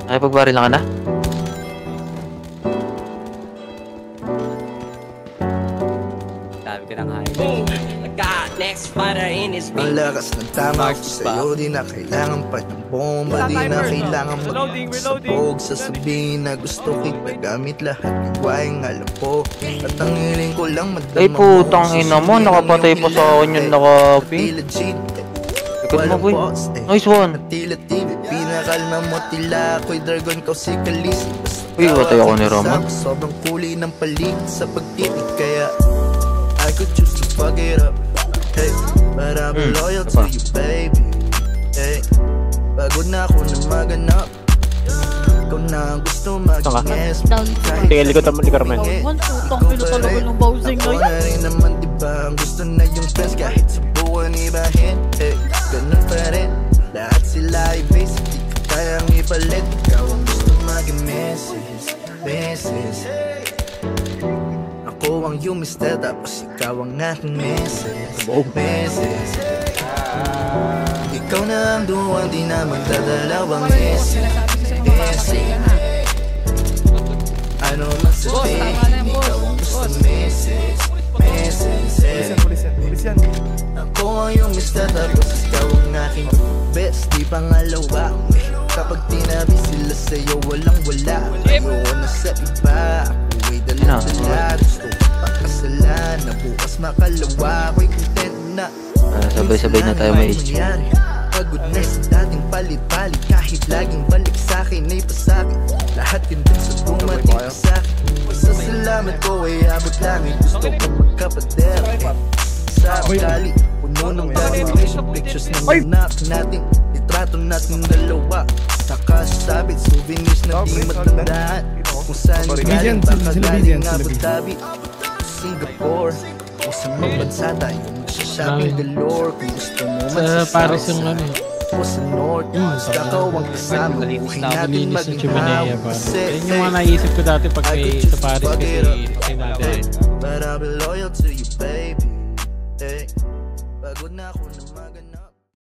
Nakipagbaril lang ka na? Sabi ko ng high. Next fighter in his ang lakas ng tama ko sa'yo. Di na kailangan pa ng bomba. Di na kailangan magsabog. Sasabihin na gusto kita gamit lahat ng waing alam ko. At ang hiling ko lang madama. Ay putang ina mo, nakapatay pa sa akin yung naka-ping. Likod mo boy. Nice one. Pinakalma mo tila ako'y dragon ko si Khaleesi. Uy, patay ako ni Roman. Sobrang kulay ng paligid sa pag-ibig. Kaya I could choose to fuck it up. Hey, but I'm loyal to you, baby. Hey, pagod na ako na maganap. Ikaw na ang gusto mag-guess. Tingin likod naman ni Carmen. Putang pilo talaga ng bowsing na yan. Ako na rin naman diba ang gusto na yung friends. Kahit subukan ibahin. Hey, ganun pa rin. Lahat sila ay basic. Di ka kayang ipalit. Ikaw ang gusto mag-message. Ako ang yung mister, tapos ikaw ang aking message. Ikaw na ang duwang di na magdadalawang message. Ano man sabihin, ikaw ang gusto message. Ako ang yung mister, tapos ikaw ang aking best. Di pangalawa. Kapag tinabi sila sa'yo, walang wala. Ayoko na sa iba. Ako'y dala-dala. Gusto ko pakasalan. Na bukas makalawa. Ako'y content na. Sabay-sabay na tayo may issue. Pagod na sa dating palit-palit. Kahit laging balik sa'kin ay pasakit. Lahat yun din sa dumating pa sa'kin. Masasalamat ko ay abot langit. Gusto ko magkapader. Sa kali, puno ng graduation pictures ng anak natin. Litrato natin dalawa. Nakasabit, souvenirs na di matandaan. Kung saan galing, baka galing Abu Dhabi, Singapore, o sa mga bansa tayo magsasabing galore. Kung gusto mo Paris yung ano o sa North, ikaw ang kasama. Buhay natin mag-inhaw. Yun yung mga naisip ko dati pag may sa Paris kasi natin. But I'll be loyal to you, baby. Hey, pagod na ako na magana.